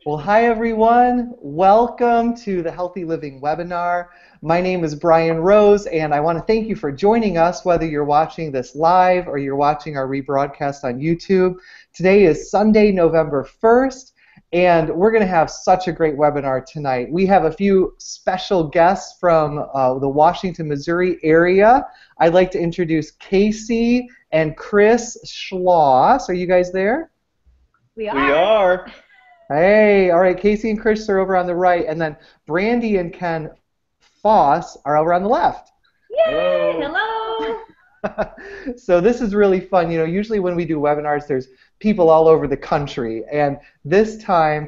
Well, hi everyone. Welcome to the Healthy Living webinar. My name is Brian Roes, and I want to thank you for joining us, whether you're watching this live or you're watching our rebroadcast on YouTube. Today is Sunday, November 1st, and we're going to have such a great webinar tonight. We have a few special guests from the Washington, Missouri area. I'd like to introduce Kacy and Chris Schloss. Are you guys there? We We are. Hey, all right, Kacy and Chris are over on the right, and then Brandy and Ken Foss are over on the left. Yay! Hello. Hello! So this is really fun. You know, usually when we do webinars, there's people all over the country, and this time,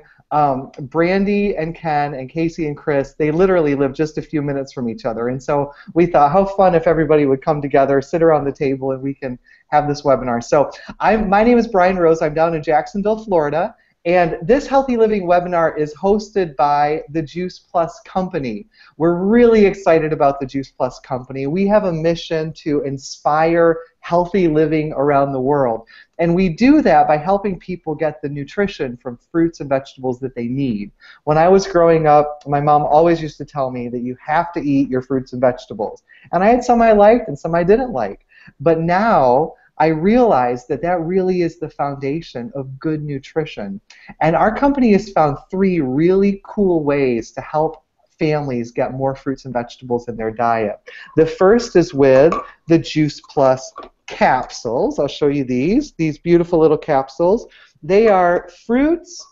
Brandy and Ken and Kacy and Chris, they literally live just a few minutes from each other, and so we thought, how fun if everybody would come together, sit around the table, and we can have this webinar. So my name is Brian Rose. I'm down in Jacksonville, Florida. And this Healthy Living webinar is hosted by the Juice Plus Company. We're really excited about the Juice Plus Company. We have a mission to inspire healthy living around the world. And we do that by helping people get the nutrition from fruits and vegetables that they need. When I was growing up, my mom always used to tell me that you have to eat your fruits and vegetables. And I had some I liked and some I didn't like. But now, I realized that that really is the foundation of good nutrition. And our company has found 3 really cool ways to help families get more fruits and vegetables in their diet. The first is with the Juice Plus capsules. I'll show you these beautiful little capsules. They are fruits,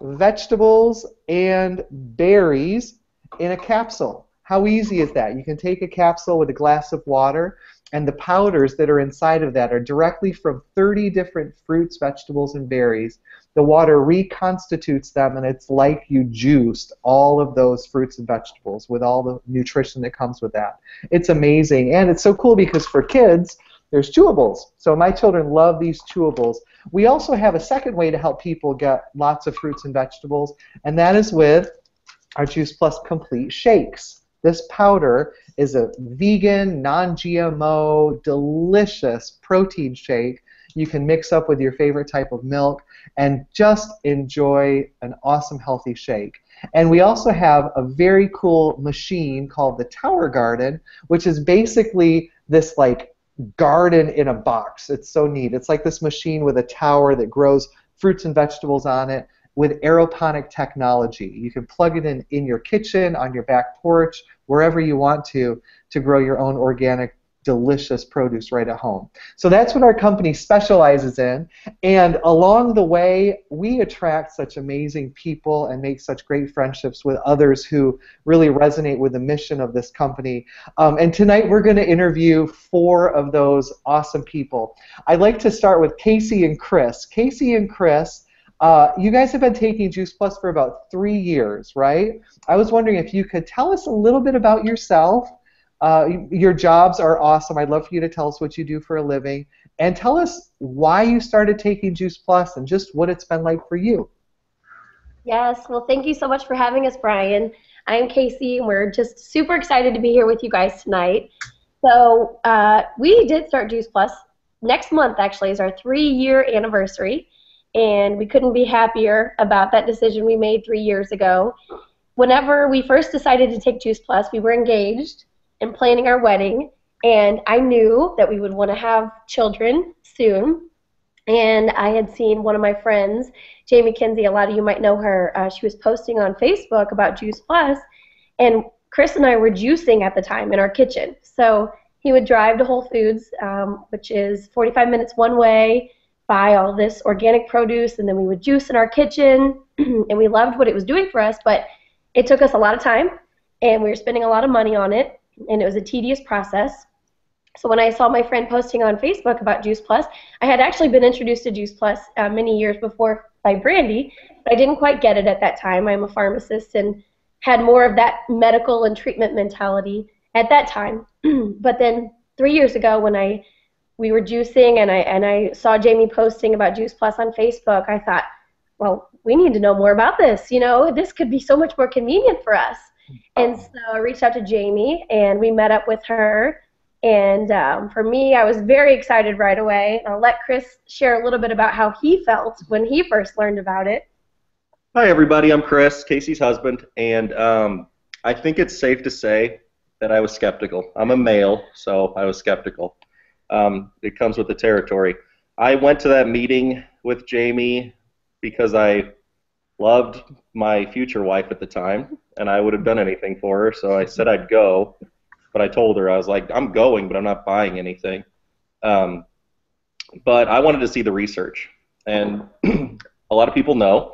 vegetables, and berries in a capsule. How easy is that? You can take a capsule with a glass of water, and the powders that are inside of that are directly from 30 different fruits, vegetables, and berries. The water reconstitutes them, and it's like you juiced all of those fruits and vegetables with all the nutrition that comes with that. It's amazing, and it's so cool because for kids, there's chewables. So my children love these chewables. We also have a second way to help people get lots of fruits and vegetables, and that is with our Juice Plus Complete Shakes. This powder is a vegan, non-GMO, delicious protein shake you can mix up with your favorite type of milk and just enjoy an awesome healthy shake. And we also have a very cool machine called the Tower Garden, which is basically this like garden in a box. It's so neat. It's like this machine with a tower that grows fruits and vegetables on it with aeroponic technology. You can plug it in your kitchen, on your back porch, wherever you want to grow your own organic, delicious produce right at home. So that's what our company specializes in. And along the way, we attract such amazing people and make such great friendships with others who really resonate with the mission of this company. And tonight we're going to interview 4 of those awesome people. I'd like to start with Kacy and Chris. Kacy and Chris, you guys have been taking Juice Plus for about 3 years, right? I was wondering if you could tell us a little bit about yourself. Your jobs are awesome. I'd love for you to tell us what you do for a living. And tell us why you started taking Juice Plus and just what it's been like for you. Yes, well, thank you so much for having us, Brian. I am Kacy, and we're just super excited to be here with you guys tonight. So we did start Juice Plus. Next month, actually, is our 3-year anniversary. And we couldn't be happier about that decision we made 3 years ago. Whenever we first decided to take Juice Plus, we were engaged and planning our wedding, and I knew that we would want to have children soon. And I had seen one of my friends, Jamie Kinsey, a lot of you might know her, she was posting on Facebook about Juice Plus, and Chris and I were juicing at the time in our kitchen. So he would drive to Whole Foods, which is 45 minutes one way, buy all this organic produce, and then we would juice in our kitchen, and we loved what it was doing for us, but it took us a lot of time, and we were spending a lot of money on it, and it was a tedious process. So when I saw my friend posting on Facebook about Juice Plus, I had actually been introduced to Juice Plus many years before by Brandy, but I didn't quite get it at that time. I'm a pharmacist and had more of that medical and treatment mentality at that time. But then 3 years ago when we were juicing and I saw Jamie posting about Juice Plus on Facebook, I thought, well, we need to know more about this. You know, this could be so much more convenient for us. And so I reached out to Jamie, and we met up with her. And for me, I was very excited right away. I'll let Chris share a little bit about how he felt when he first learned about it. Hi, everybody. I'm Chris, Casey's husband, and I think it's safe to say that I was skeptical. I'm a male, so I was skeptical. It comes with the territory. I went to that meeting with Jamie because I loved my future wife at the time, and I would have done anything for her, so I said I'd go, but I told her, I was like, I'm going, but I'm not buying anything. Um, but I wanted to see the research, and a lot of people know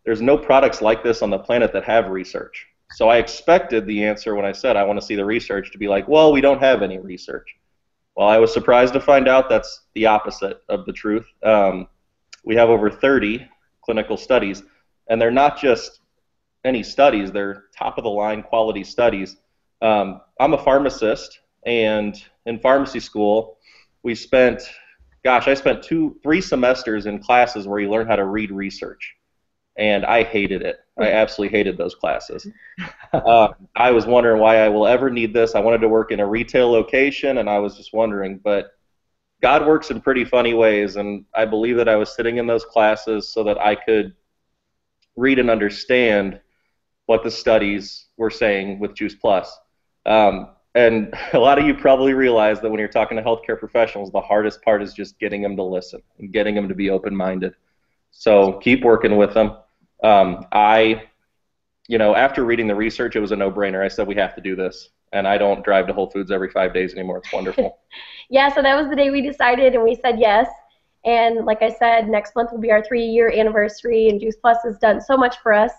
there's no products like this on the planet that have research. So I expected the answer when I said I want to see the research to be like, well, we don't have any research. Well, I was surprised to find out that's the opposite of the truth. We have over 30 clinical studies, and they're not just any studies, they're top-of-the-line quality studies. I'm a pharmacist, and in pharmacy school, we spent, I spent 3 semesters in classes where you learn how to read research. And I hated it. I absolutely hated those classes. I was wondering why I will ever need this. I wanted to work in a retail location, and I was just wondering. But God works in pretty funny ways, and I believe that I was sitting in those classes so that I could read and understand what the studies were saying with Juice Plus. And a lot of you probably realize that when you're talking to healthcare professionals, the hardest part is just getting them to listen and getting them to be open-minded. So keep working with them. After reading the research, it was a no-brainer. I said, we have to do this. And I don't drive to Whole Foods every 5 days anymore. It's wonderful. Yeah, so that was the day we decided, and we said yes. And like I said, next month will be our 3-year anniversary, and Juice Plus has done so much for us.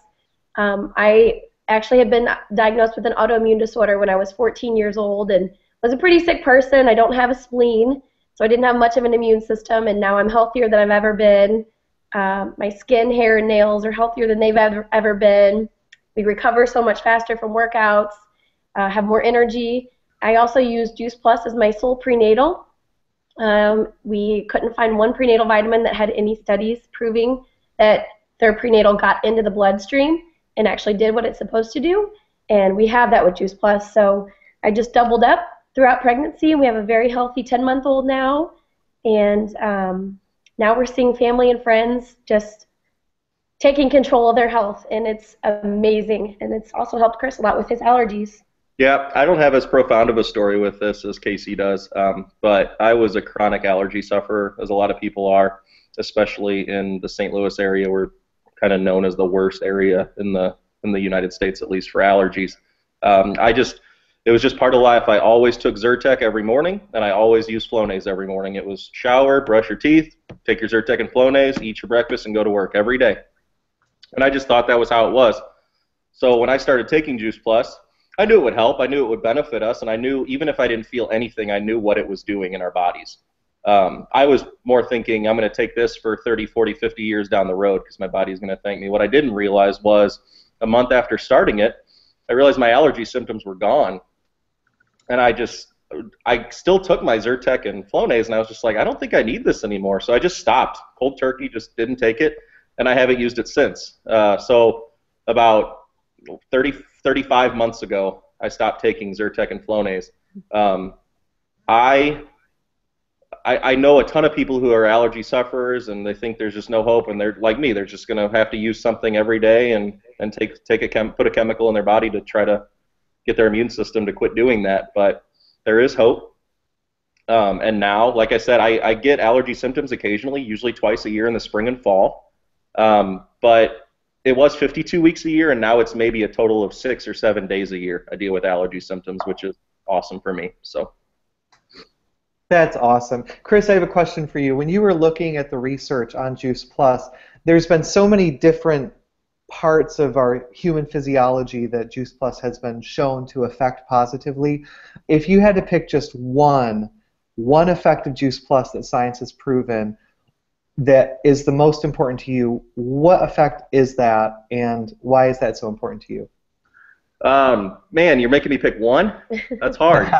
I actually had been diagnosed with an autoimmune disorder when I was 14 years old and was a pretty sick person. I don't have a spleen, so I didn't have much of an immune system, and now I'm healthier than I've ever been. My skin, hair, and nails are healthier than they've ever been. We recover so much faster from workouts, have more energy. I also use Juice Plus as my sole prenatal. We couldn't find one prenatal vitamin that had any studies proving that their prenatal got into the bloodstream and actually did what it's supposed to do. And we have that with Juice Plus. So I just doubled up throughout pregnancy. We have a very healthy 10-month-old now. And now we're seeing family and friends just taking control of their health, and it's amazing. And it's also helped Chris a lot with his allergies. Yeah, I don't have as profound of a story with this as Kacy does, but I was a chronic allergy sufferer, as a lot of people are, especially in the St. Louis area. We're kind of known as the worst area in the United States, at least for allergies. It was just part of life. I always took Zyrtec every morning, and I always used Flonase every morning. It was shower, brush your teeth, take your Zyrtec and Flonase, eat your breakfast, and go to work every day. And I just thought that was how it was. So when I started taking Juice Plus, I knew it would help. I knew it would benefit us, and I knew even if I didn't feel anything, I knew what it was doing in our bodies. I was more thinking I'm going to take this for 30, 40, 50 years down the road because my body's going to thank me. What I didn't realize was a month after starting it, I realized my allergy symptoms were gone. And I still took my Zyrtec and Flonase, and I was just like, I don't think I need this anymore. So I just stopped. Cold turkey, just didn't take it, and I haven't used it since. So about 35 months ago, I stopped taking Zyrtec and Flonase. I know a ton of people who are allergy sufferers, and they think there's just no hope, and they're like me. They're just going to have to use something every day and put a chemical in their body to try to get their immune system to quit doing that. But there is hope. And now, like I said, I get allergy symptoms occasionally, usually twice a year in the spring and fall. But it was 52 weeks a year, and now it's maybe a total of 6 or 7 days a year I deal with allergy symptoms, which is awesome for me. So. That's awesome. Chris, I have a question for you. When you were looking at the research on Juice Plus, there's been so many different parts of our human physiology that Juice Plus has been shown to affect positively. If you had to pick just one effect of Juice Plus that science has proven that is the most important to you, what effect is that, and why is that so important to you? Man, you're making me pick one? That's hard.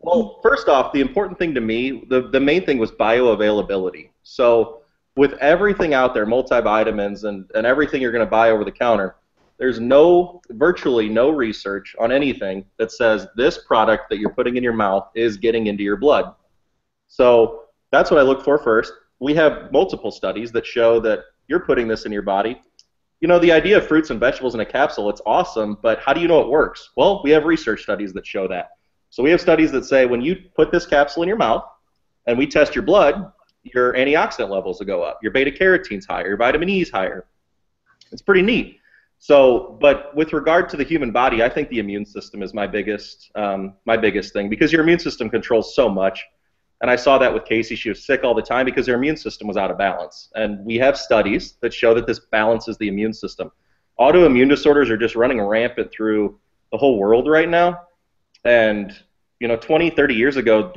Well, first off, the important thing to me, the main thing was bioavailability. So with everything out there, multivitamins and everything you're going to buy over the counter, there's virtually no research on anything that says this product that you're putting in your mouth is getting into your blood. So that's what I look for first. we have multiple studies that show that you're putting this in your body. You know, the idea of fruits and vegetables in a capsule, it's awesome, but how do you know it works? Well, we have research studies that show that. So we have studies that say when you put this capsule in your mouth and we test your blood, your antioxidant levels will go up, your beta-carotene's higher, your vitamin E is higher. It's pretty neat. So, but with regard to the human body, I think the immune system is my biggest thing, because your immune system controls so much. And I saw that with Kacy. She was sick all the time because her immune system was out of balance. And we have studies that show that this balances the immune system. Autoimmune disorders are just running rampant through the whole world right now. And, you know, 20, 30 years ago,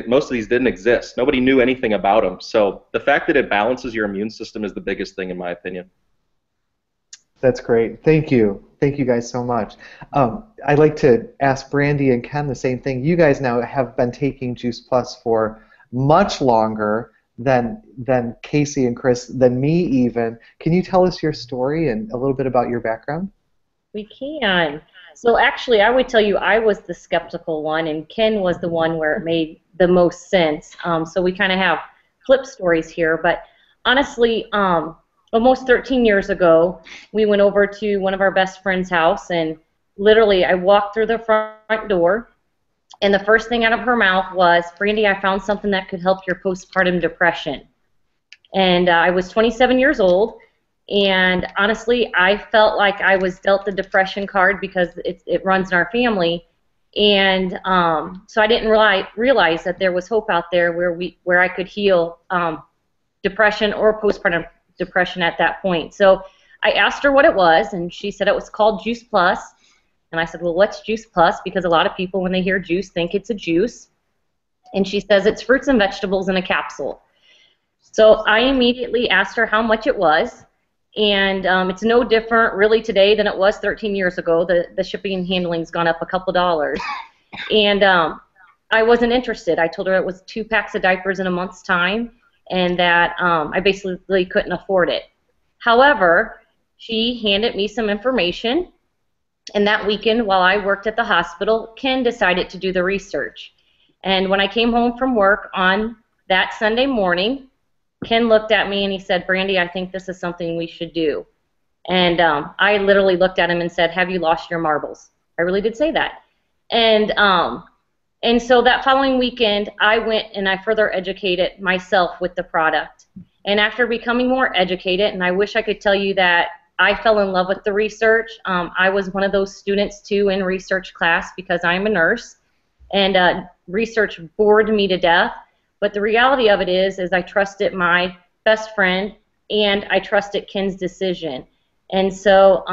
most of these didn't exist. Nobody knew anything about them. So the fact that it balances your immune system is the biggest thing, in my opinion. That's great. Thank you. Thank you guys so much. I'd like to ask Brandy and Ken the same thing. You guys now have been taking Juice Plus for much longer than Kacy and Chris, than me even. Can you tell us your story and a little bit about your background? We can. So actually, I would tell you I was the skeptical one, and Ken was the one where it made the most sense. So we kind of have flip stories here. But honestly, almost 13 years ago, we went over to one of our best friend's house, and literally I walked through the front door, and the first thing out of her mouth was, "Brandy, I found something that could help your postpartum depression." And I was 27 years old, and honestly, I felt like I was dealt the depression card because it runs in our family. And so I didn't realize that there was hope out there where I could heal depression or postpartum depression at that point. So I asked her what it was, and she said it was called Juice Plus. And I said, well, what's Juice Plus? Because a lot of people, when they hear juice, think it's a juice. And she says it's fruits and vegetables in a capsule. So I immediately asked her how much it was. And it's no different really today than it was 13 years ago. The shipping and handling's gone up a couple dollars. And I wasn't interested. I told her it was 2 packs of diapers in a month's time, and that I basically couldn't afford it. However, she handed me some information, and that weekend while I worked at the hospital, Ken decided to do the research. And when I came home from work on that Sunday morning, Ken looked at me and he said, "Brandy, I think this is something we should do." And I literally looked at him and said, "Have you lost your marbles?" I really did say that. And so that following weekend, I went and I further educated myself with the product. And after becoming more educated, and I wish I could tell you that I fell in love with the research. I was one of those students, too, in research class because I'm a nurse. And research bored me to death. But the reality of it is I trusted my best friend, and I trusted Ken's decision. And so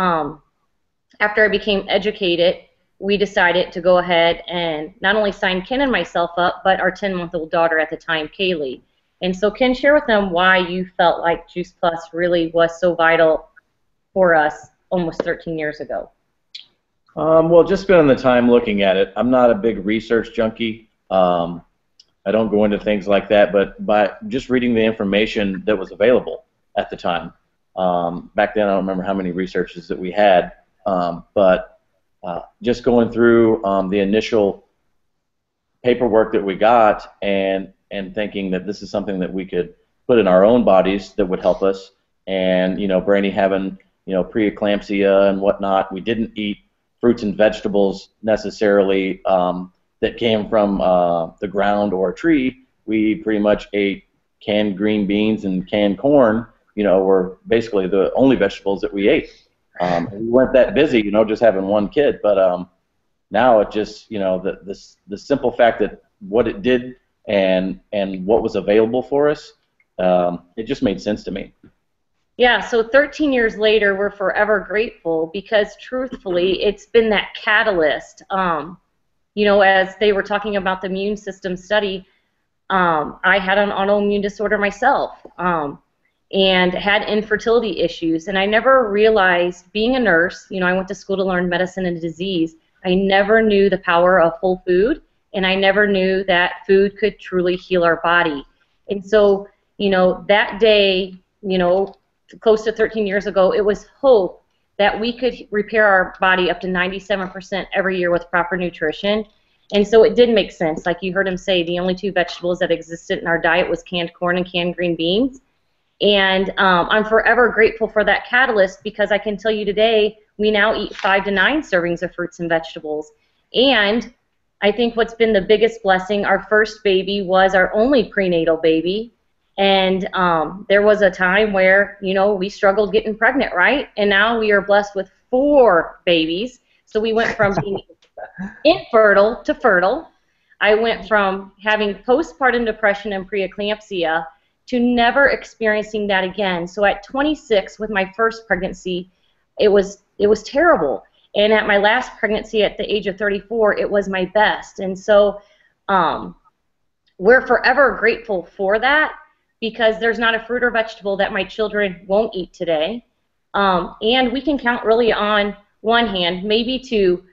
after I became educated, we decided to go ahead and not only sign Ken and myself up, but our 10-month-old daughter at the time, Kaylee. And so Ken, share with them why you felt like Juice Plus really was so vital for us almost 13 years ago. Well, just spending the time looking at it. I'm not a big research junkie. I don't go into things like that, but by just reading the information that was available at the time. Back then, I don't remember how many researches that we had, but just going through the initial paperwork that we got and thinking that this is something that we could put in our own bodies that would help us. And, you know, Brandy having, you know, preeclampsia and whatnot, we didn't eat fruits and vegetables necessarily that came from the ground or a tree. We pretty much ate canned green beans and canned corn, you know, were basically the only vegetables that we ate. We weren't that busy, you know, just having one kid. But now it just, you know, the simple fact that what it did and what was available for us, it just made sense to me. Yeah, so 13 years later, we're forever grateful because truthfully, it's been that catalyst. You know, as they were talking about the immune system study, I had an autoimmune disorder myself. And had infertility issues, and I never realized, being a nurse, you know, I went to school to learn medicine and disease, I never knew the power of whole food, and I never knew that food could truly heal our body. And so, you know, that day, you know, close to 13 years ago, it was hope that we could repair our body up to 97% every year with proper nutrition. And so it did make sense. Like you heard him say, the only two vegetables that existed in our diet was canned corn and canned green beans. And I'm forever grateful for that catalyst, because I can tell you today we now eat 5 to 9 servings of fruits and vegetables. And I think what's been the biggest blessing, our first baby was our only prenatal baby. And there was a time where, you know, we struggled getting pregnant, right? And now we are blessed with 4 babies. So we went from being infertile to fertile. I went from having postpartum depression and preeclampsia to never experiencing that again. So at 26, with my first pregnancy, it was terrible. And at my last pregnancy at the age of 34, it was my best. And so we're forever grateful for that, because there's not a fruit or vegetable that my children won't eat today. And we can count really on one hand, maybe two,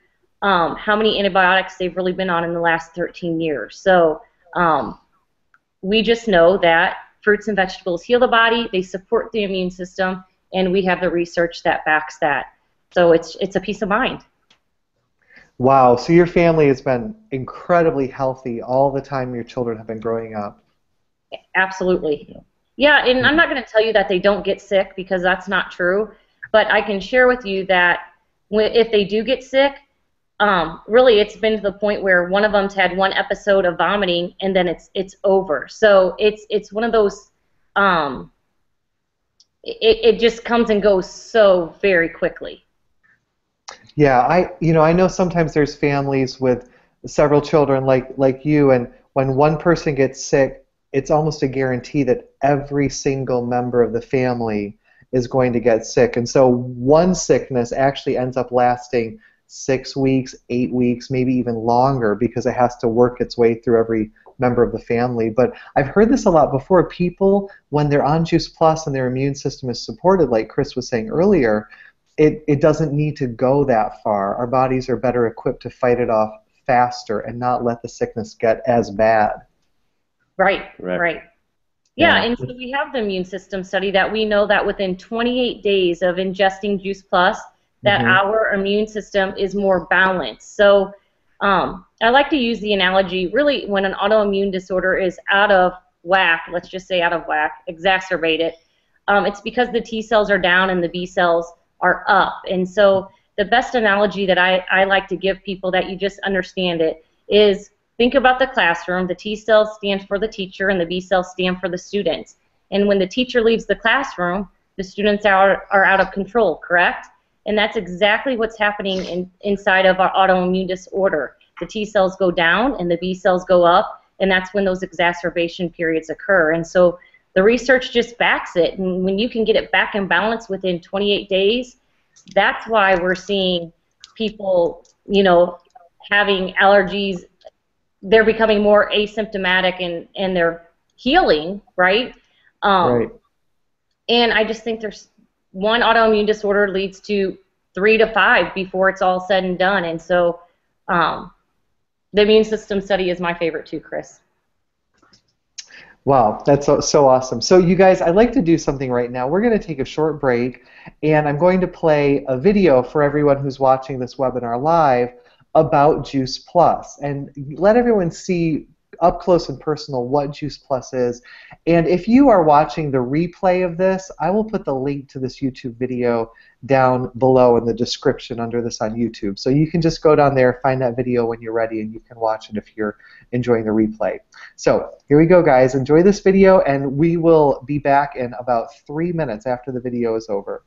how many antibiotics they've really been on in the last 13 years. So we just know that fruits and vegetables heal the body, they support the immune system, and we have the research that backs that. So it's a peace of mind. Wow, so your family has been incredibly healthy all the time your children have been growing up. Absolutely. Yeah, and I'm not going to tell you that they don't get sick, because that's not true, but I can share with you that if they do get sick, really it's been to the point where one of them's had 1 episode of vomiting and then it's over. So it's one of those, it just comes and goes so very quickly. Yeah, I know sometimes there's families with several children like you, and when one person gets sick, it's almost a guarantee that every single member of the family is going to get sick. And so one sickness actually ends up lasting 6 weeks, 8 weeks, maybe even longer, because it has to work its way through every member of the family. But I've heard this a lot before. People, when they're on Juice Plus and their immune system is supported, like Chris was saying earlier, it doesn't need to go that far. Our bodies are better equipped to fight it off faster and not let the sickness get as bad. Right. Yeah, and so we have the immune system study that we know that within 28 days of ingesting Juice Plus, that our immune system is more balanced. So I like to use the analogy, really, when an autoimmune disorder is out of whack, let's just say out of whack, exacerbated, it's because the T cells are down and the B cells are up. And so the best analogy that I like to give people, that you just understand it, is think about the classroom. The T cells stand for the teacher and the B cells stand for the students. And when the teacher leaves the classroom, the students are out of control, correct? And that's exactly what's happening inside of our autoimmune disorder. The T cells go down and the B cells go up, and that's when those exacerbation periods occur. And so the research just backs it. And when you can get it back in balance within 28 days, that's why we're seeing people, having allergies. They're becoming more asymptomatic and they're healing, right? Right. And I just think there's one autoimmune disorder leads to 3 to 5 before it's all said and done. And so the immune system study is my favorite too, Chris. Wow, that's so awesome. So you guys, I'd like to do something right now. We're going to take a short break, and I'm going to play a video for everyone who's watching this webinar live about Juice Plus, and let everyone see up close and personal what Juice Plus is. And if you are watching the replay of this, I will put the link to this YouTube video down below in the description under this on YouTube. So you can just go down there, find that video when you're ready, and you can watch it if you're enjoying the replay. So here we go, guys. Enjoy this video, and we will be back in about 3 minutes after the video is over.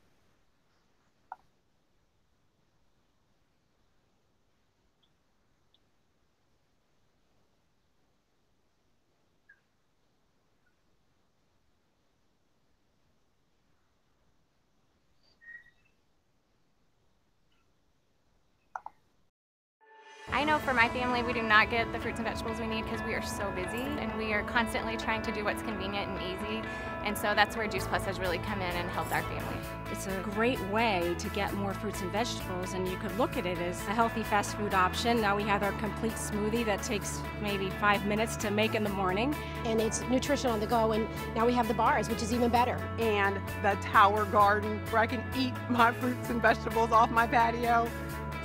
I know for my family, we do not get the fruits and vegetables we need because we are so busy and we are constantly trying to do what's convenient and easy. And so that's where Juice Plus has really come in and helped our family. It's a great way to get more fruits and vegetables, and you could look at it as a healthy fast food option. Now we have our complete smoothie that takes maybe 5 minutes to make in the morning. And it's nutrition on the go, and now we have the bars, which is even better. And the tower garden where I can eat my fruits and vegetables off my patio.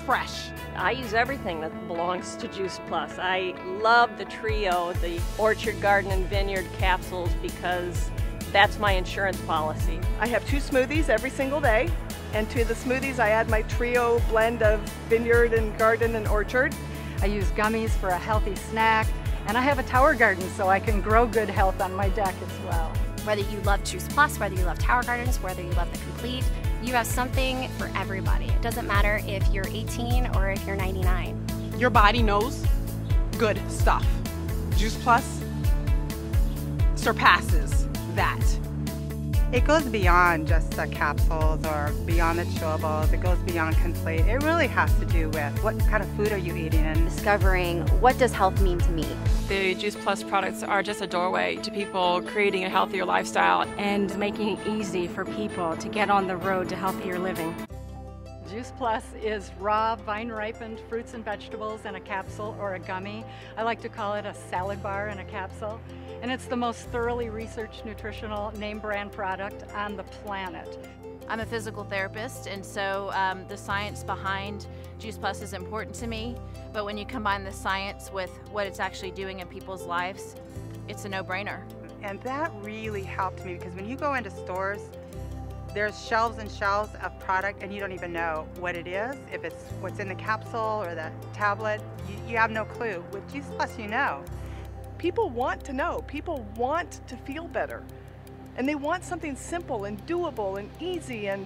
fresh. I use everything that belongs to Juice Plus. I love the trio, the Orchard, Garden, and Vineyard capsules, because that's my insurance policy. I have 2 smoothies every single day, and to the smoothies I add my trio blend of Vineyard and Garden and Orchard. I use gummies for a healthy snack, and I have a tower garden so I can grow good health on my deck as well. Whether you love Juice Plus, whether you love Tower Gardens, whether you love the Complete, you have something for everybody. It doesn't matter if you're 18 or if you're 99. Your body knows good stuff. Juice Plus surpasses that. It goes beyond just the capsules or beyond the chewables. It goes beyond Complete. It really has to do with what kind of food are you eating and discovering what does health mean to me. The Juice Plus products are just a doorway to people creating a healthier lifestyle and making it easy for people to get on the road to healthier living. Juice Plus is raw, vine-ripened fruits and vegetables in a capsule or a gummy. I like to call it a salad bar in a capsule. And it's the most thoroughly researched nutritional name brand product on the planet. I'm a physical therapist, and so the science behind Juice Plus is important to me. But when you combine the science with what it's actually doing in people's lives, it's a no-brainer. And that really helped me, because when you go into stores, there's shelves and shelves of product and you don't even know what it is, if it's what's in the capsule or the tablet. You have no clue. With Juice Plus, you know. People want to know. People want to feel better. And they want something simple and doable and easy. And,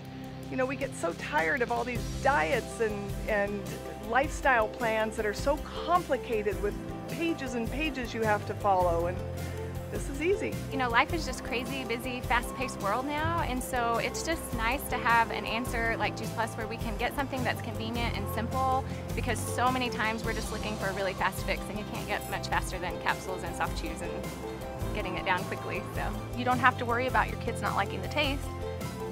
you know, we get so tired of all these diets and lifestyle plans that are so complicated with pages and pages you have to follow. And this is easy. You know, life is just crazy, busy, fast-paced world now, and so it's just nice to have an answer like Juice Plus where we can get something that's convenient and simple, because so many times we're just looking for a really fast fix, and you can't get much faster than capsules and soft chews and getting it down quickly. So you don't have to worry about your kids not liking the taste,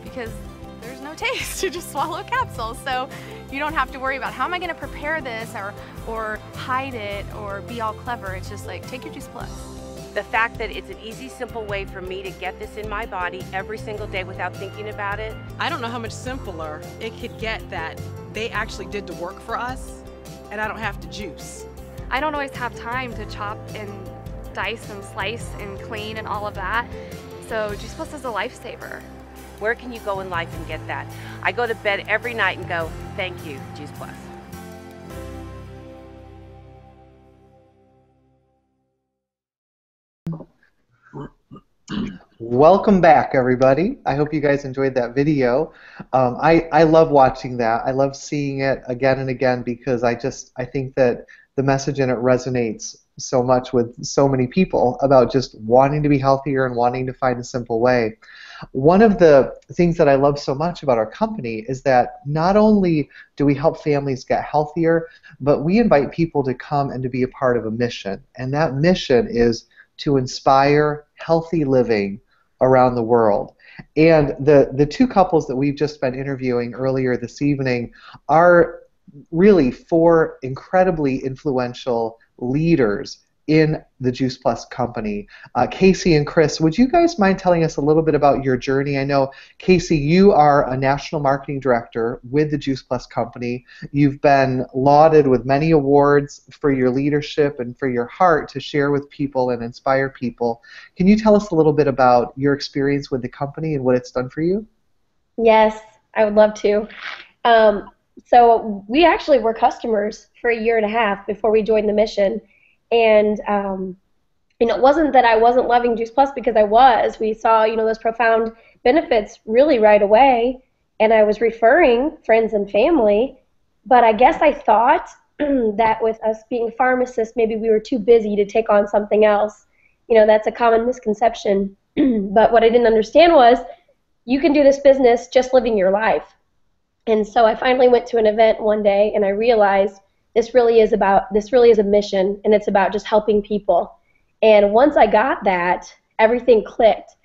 because there's no taste. You just swallow a capsule. So you don't have to worry about how am I going to prepare this or hide it or be all clever. It's just like, take your Juice Plus. The fact that it's an easy, simple way for me to get this in my body every single day without thinking about it. I don't know how much simpler it could get that they actually did the work for us and I don't have to juice. I don't always have time to chop and dice and slice and clean and all of that. So Juice Plus is a lifesaver. Where can you go in life and get that? I go to bed every night and go, thank you, Juice Plus. Welcome back, everybody. I hope you guys enjoyed that video. I love watching that. I love seeing it again and again, because I think that the message in it resonates so much with so many people about just wanting to be healthier and wanting to find a simple way. One of the things that I love so much about our company is that not only do we help families get healthier, but we invite people to come and to be a part of a mission. And that mission is to inspire healthy living around the world. And the 2 couples that we've just been interviewing earlier this evening are really 4 incredibly influential leaders in the Juice Plus company. Kacy and Chris, would you guys mind telling us a little bit about your journey? I know, Kacy, you are a national marketing director with the Juice Plus company. You've been lauded with many awards for your leadership and for your heart to share with people and inspire people. Can you tell us a little bit about your experience with the company and what it's done for you? Yes, I would love to. So we actually were customers for 1.5 years before we joined the mission. And it wasn't that I wasn't loving Juice Plus, because I was. We saw, those profound benefits really right away, and I was referring friends and family. But I guess I thought that with us being pharmacists, maybe we were too busy to take on something else. That's a common misconception. But what I didn't understand was you can do this business just living your life. And so I finally went to an event one day, and I realized this really is a mission, and it's about just helping people. And once I got that, everything clicked.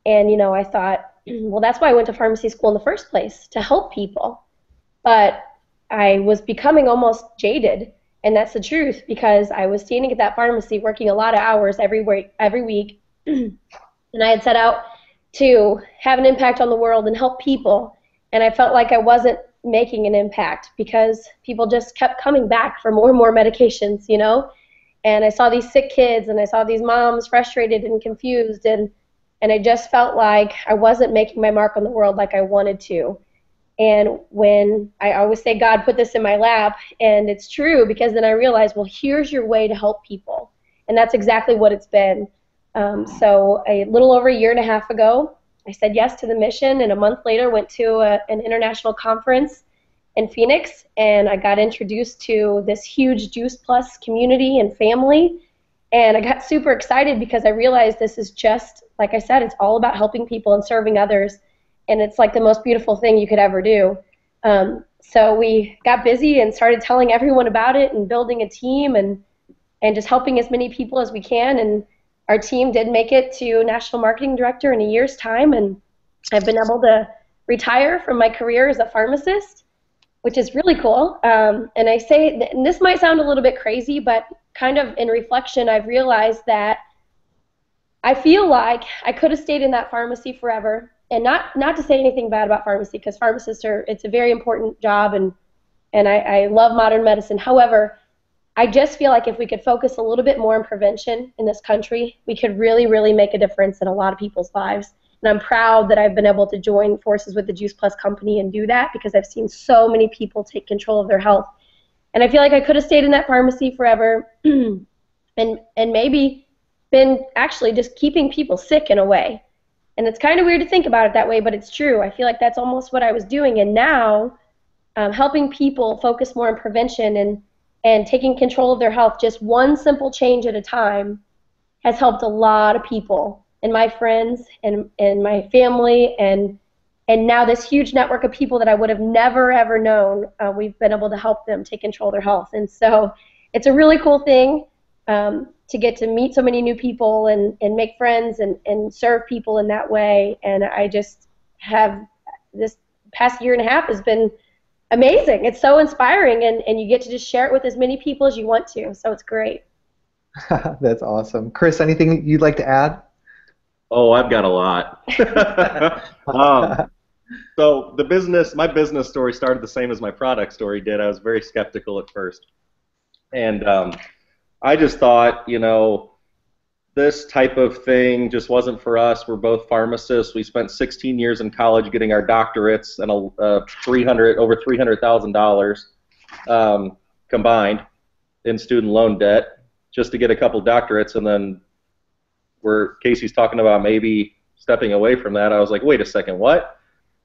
And I thought, well, that's why I went to pharmacy school in the first place, to help people. But I was becoming almost jaded, and that's the truth, because I was standing at that pharmacy working a lot of hours every week, and I had set out to have an impact on the world and help people. And I felt like I wasn't making an impact because people just kept coming back for more and more medications, you know. And I saw these sick kids, and I saw these moms frustrated and confused, and I just felt like I wasn't making my mark on the world like I wanted to. And when I always say God put this in my lap, and it's true because then I realized, well, here's your way to help people, and that's exactly what it's been. So a little over a year and a half ago, I said yes to the mission, and a month later went to an international conference in Phoenix, and I got introduced to this huge Juice Plus community and family, and I got super excited because I realized this is just, like I said, it's all about helping people and serving others, and it's like the most beautiful thing you could ever do. So we got busy and started telling everyone about it and building a team and just helping as many people as we can, and our team did make it to National Marketing Director in a year's time, and I've been able to retire from my career as a pharmacist, which is really cool. And I say, and this might sound a little bit crazy, but kind of in reflection, I've realized that I feel like I could have stayed in that pharmacy forever. And not to say anything bad about pharmacy, because pharmacists it's a very important job, and I love modern medicine. However, I just feel like if we could focus a little bit more on prevention in this country, we could really, really make a difference in a lot of people's lives. And I'm proud that I've been able to join forces with the Juice Plus company and do that because I've seen so many people take control of their health. And I feel like I could have stayed in that pharmacy forever and maybe been actually just keeping people sick in a way. And it's kind of weird to think about it that way, but it's true. I feel like that's almost what I was doing. And now helping people focus more on prevention and taking control of their health, just one simple change at a time, has helped a lot of people and my friends and my family and now this huge network of people that I would have never ever known. We've been able to help them take control of their health, and so it's a really cool thing to get to meet so many new people and make friends and serve people in that way. And I just have this past year and a half has been amazing. It's so inspiring, and you get to just share it with as many people as you want to, so it's great. That's awesome. Chris, anything you'd like to add? Oh, I've got a lot. So my business story started the same as my product story did. I was very skeptical at first. And I just thought, this type of thing just wasn't for us. We're both pharmacists. We spent 16 years in college getting our doctorates and over $300,000 combined in student loan debt just to get a couple doctorates, and then Kacy's talking about maybe stepping away from that. I was like, wait a second, what?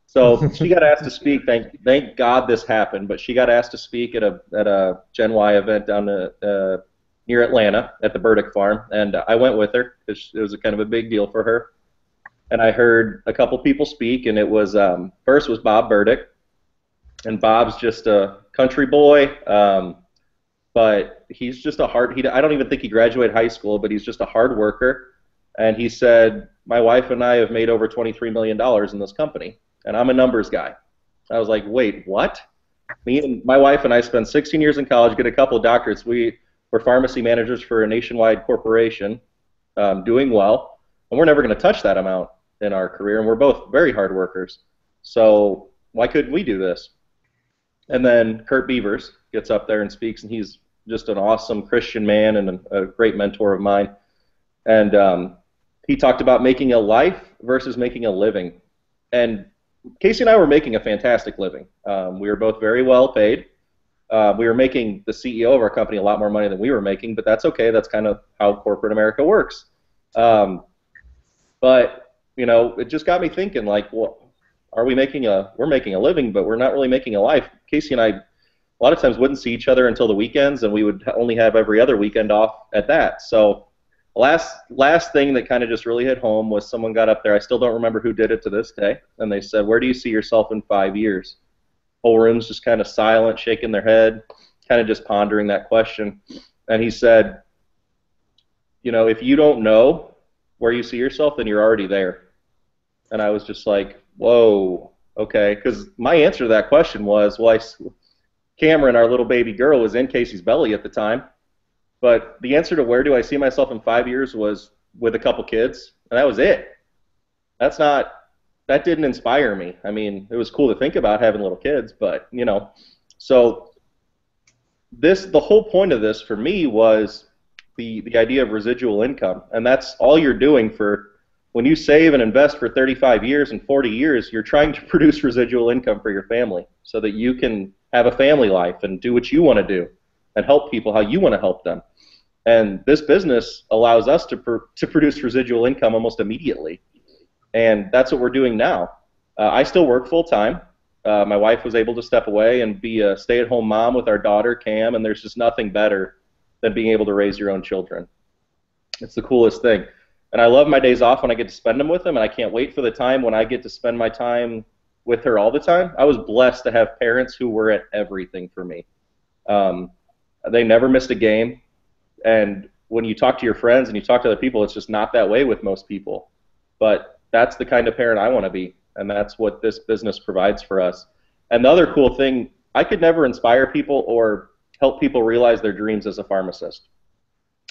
So she got asked to speak. Thank God this happened, but she got asked to speak at a Gen Y event down near Atlanta at the Burdick Farm, and I went with her because it was a kind of a big deal for her. And I heard a couple people speak, and it was first was Bob Burdick, and Bob's just a country boy, but he's just I don't even think he graduated high school, but he's just a hard worker. And he said, my wife and I have made over $23 million in this company, and I'm a numbers guy. I was like, wait, what? My wife and I spent 16 years in college, get a couple of doctorates. We're pharmacy managers for a nationwide corporation, doing well, and we're never going to touch that amount in our career, and we're both very hard workers. So why couldn't we do this? And then Kurt Beavers gets up there and speaks, and he's just an awesome Christian man and a great mentor of mine. And he talked about making a life versus making a living. And Kacy and I were making a fantastic living. We were both very well paid. We were making the CEO of our company a lot more money than we were making, but that's okay. That's kind of how corporate America works. But it just got me thinking, like, well, we're making a living, but we're not really making a life. Kacy and I, a lot of times, wouldn't see each other until the weekends, and we would only have every other weekend off at that. So last thing that kind of just really hit home was someone got up there. I still don't remember who did it to this day, and they said, "Where do you see yourself in 5 years?" Whole room's just kind of silent, shaking their head, kind of just pondering that question. And he said, if you don't know where you see yourself, then you're already there. And I was just like, whoa, okay. Because my answer to that question was, well, Cameron, our little baby girl, was in Kacy's belly at the time. But the answer to where do I see myself in 5 years was with a couple kids, and that was it. That's not that didn't inspire me. I mean, it was cool to think about having little kids, but you know, so the whole point of this for me was the idea of residual income, and that's all you're doing for when you save and invest for 35 years and 40 years, you're trying to produce residual income for your family so that you can have a family life and do what you want to do and help people how you want to help them. And this business allows us to produce residual income almost immediately. And that's what we're doing now. I still work full time. My wife was able to step away and be a stay-at-home mom with our daughter, Cam, and there's just nothing better than being able to raise your own children. It's the coolest thing. And I love my days off when I get to spend them with them, and I can't wait for the time when I get to spend my time with her all the time. I was blessed to have parents who were at everything for me. They never missed a game. And when you talk to your friends and you talk to other people, it's just not that way with most people. But that's the kind of parent I want to be, and that's what this business provides for us. And the other cool thing, I could never inspire people or help people realize their dreams as a pharmacist.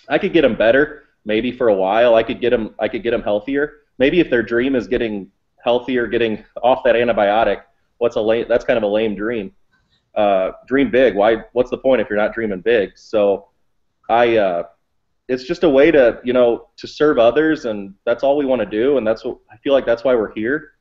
I could get them better, maybe for a while. I could get them healthier. Maybe if their dream is getting healthier, getting off that antibiotic, that's kind of a lame dream. Dream big. What's the point if you're not dreaming big? So it's just a way to, to serve others, and that's all we want to do, and that's what I feel like that's why we're here.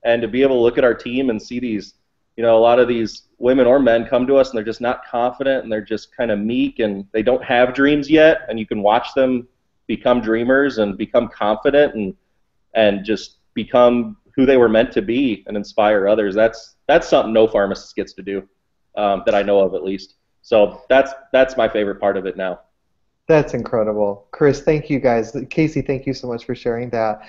And to be able to look at our team and see these, a lot of these women or men come to us and they're just not confident and they're just kind of meek and they don't have dreams yet, and you can watch them become dreamers and become confident and just become who they were meant to be and inspire others. That's something no pharmacist gets to do, that I know of at least. So that's my favorite part of it now. That's incredible. Chris, thank you guys. Kacy, thank you so much for sharing that.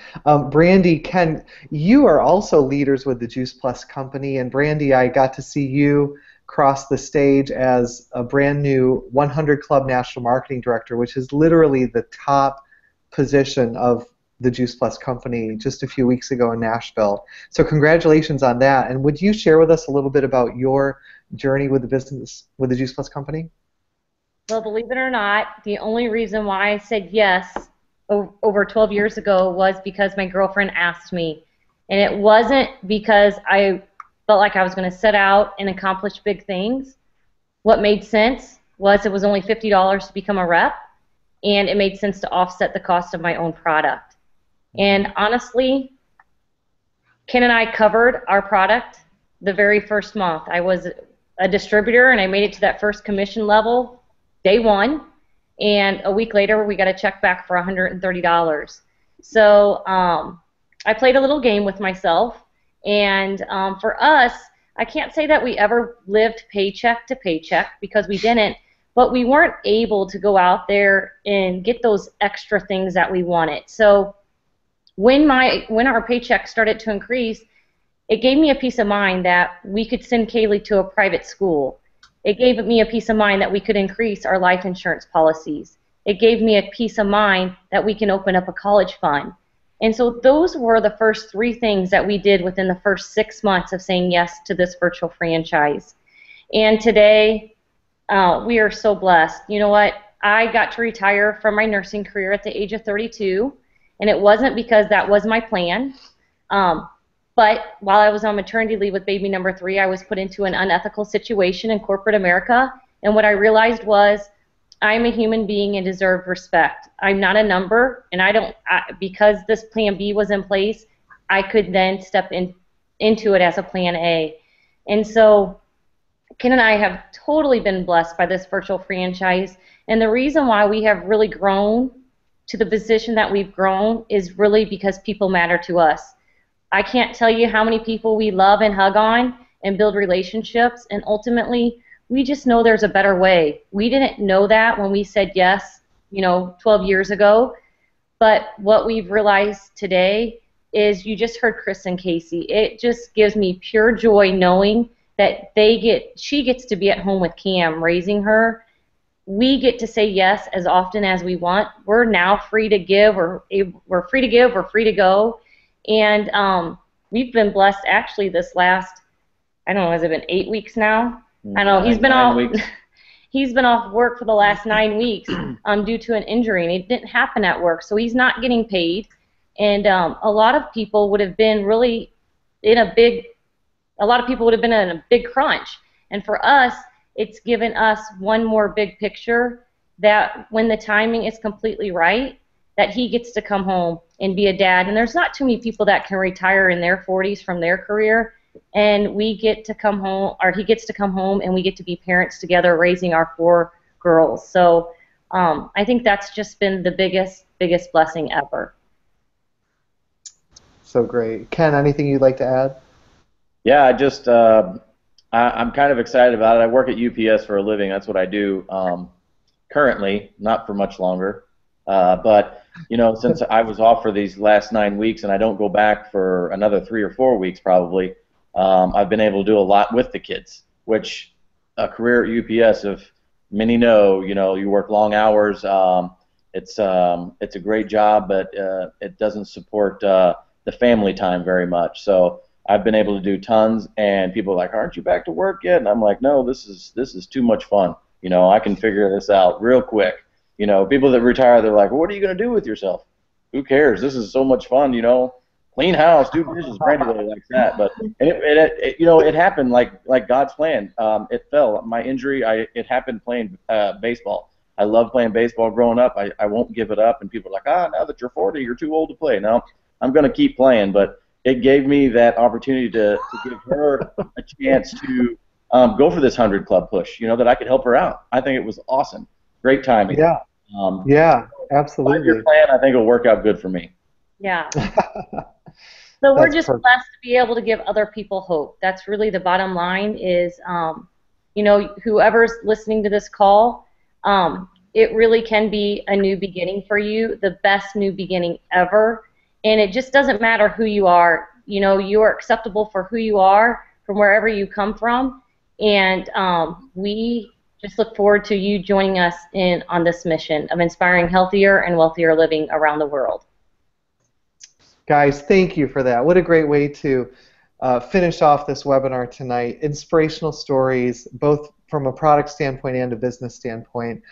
Brandy, Ken, you are also leaders with the Juice Plus company, and Brandy, I got to see you cross the stage as a brand new 100 Club National Marketing Director, which is literally the top position of the Juice Plus company just a few weeks ago in Nashville. So congratulations on that. And would you share with us a little bit about your journey with the business, with the Juice Plus company? Well, believe it or not, the only reason why I said yes over 12 years ago was because my girlfriend asked me. And it wasn't because I felt like I was going to set out and accomplish big things. What made sense was it was only $50 to become a rep, and it made sense to offset the cost of my own product. And honestly, Ken and I covered our product the very first month. I was a distributor, and I made it to that first commission level day one, and a week later we got a check back for $130. So I played a little game with myself, and for us, I can't say that we ever lived paycheck to paycheck, because we didn't, but we weren't able to go out there and get those extra things that we wanted. So when our paycheck started to increase, it gave me a peace of mind that we could send Kaylee to a private school. It gave me a peace of mind that we could increase our life insurance policies. It gave me a peace of mind that we can open up a college fund. And so those were the first three things that we did within the first 6 months of saying yes to this virtual franchise. And today, we are so blessed. You know what? I got to retire from my nursing career at the age of 32, and it wasn't because that was my plan. But while I was on maternity leave with baby number 3, I was put into an unethical situation in corporate America. And what I realized was I'm a human being and deserve respect. I'm not a number, and because this plan B was in place, I could then step into it as a plan A. And so Ken and I have totally been blessed by this virtual franchise. And the reason why we have really grown to the position that we've grown is really because people matter to us. I can't tell you how many people we love and hug on and build relationships, and ultimately we just know there's a better way. We didn't know that when we said yes, 12 years ago, but what we've realized today is, you just heard Chris and Kacy, it just gives me pure joy knowing that she gets to be at home with Cam raising her. We get to say yes as often as we want. We're now free to give, or we're free to give, we're free to go. And we've been blessed actually this last, I don't know, has it been 8 weeks now? I don't know, he's been off work for the last 9 weeks due to an injury, and it didn't happen at work, so he's not getting paid. And a lot of people would have been really in a lot of people would have been in a big crunch. And for us, it's given us one more big picture that when the timing is completely right, that he gets to come home and be a dad. And there's not too many people that can retire in their 40s from their career. And we get to come home, or he gets to come home, and we get to be parents together raising our 4 girls. So I think that's just been the biggest blessing ever. So great. Ken, anything you'd like to add? Yeah, I'm kind of excited about it. I work at UPS for a living. That's what I do currently, not for much longer. But, you know, since I was off for these last 9 weeks and I don't go back for another 3 or 4 weeks probably, I've been able to do a lot with the kids, which a career at UPS, if many know, you know, you work long hours. It's a great job, but it doesn't support the family time very much. So I've been able to do tons, and people are like, aren't you back to work yet? And I'm like, no, this is too much fun. You know, I can figure this out real quick. You know, people that retire, they're like, well, what are you going to do with yourself? Who cares? This is so much fun, you know. Clean house, do dishes, Brandy really likes that. But you know, it happened like God's plan. It fell. My injury, it happened playing baseball. I love playing baseball growing up. I won't give it up. And people are like, now that you're 40, you're too old to play. No, I'm going to keep playing. But it gave me that opportunity to give her a chance to go for this 100 club push, you know, that I could help her out. I think it was awesome. Great timing. Yeah. Yeah, absolutely. 5-year plan, I think it'll work out good for me. Yeah. So we're just perfect. blessed to be able to give other people hope. That's really the bottom line is, you know, whoever's listening to this call, it really can be a new beginning for you, the best new beginning ever. And it just doesn't matter who you are. You know, you are acceptable for who you are from wherever you come from. And we just look forward to you joining us on this mission of inspiring healthier and wealthier living around the world. Guys, thank you for that. What a great way to finish off this webinar tonight. Inspirational stories, both from a product standpoint and a business standpoint.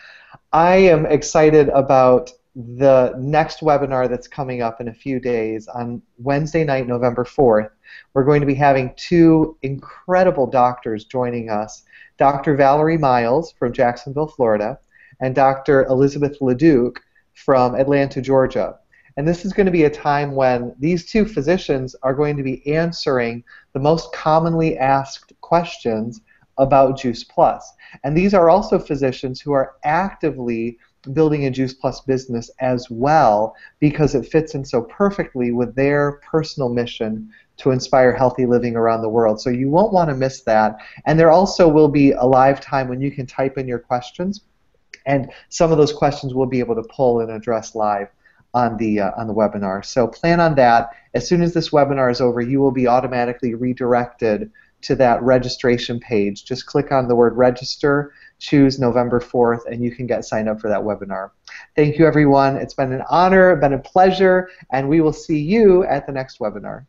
I am excited about the next webinar that's coming up in a few days on Wednesday night, November 4th. We're going to be having 2 incredible doctors joining us, Dr. Valerie Miles from Jacksonville, Florida, and Dr. Elizabeth LeDuc from Atlanta, Georgia. And this is going to be a time when these 2 physicians are going to be answering the most commonly asked questions about Juice Plus. And these are also physicians who are actively building a Juice Plus business as well, because it fits in so perfectly with their personal mission to inspire healthy living around the world. So you won't want to miss that. And there also will be a live time when you can type in your questions, and some of those questions we'll be able to pull and address live on the webinar. So plan on that. As soon as this webinar is over, you will be automatically redirected to that registration page. Just click on the word register, choose November 4th, and you can get signed up for that webinar. Thank you, everyone. It's been an honor, been a pleasure, and we will see you at the next webinar.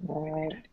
All right.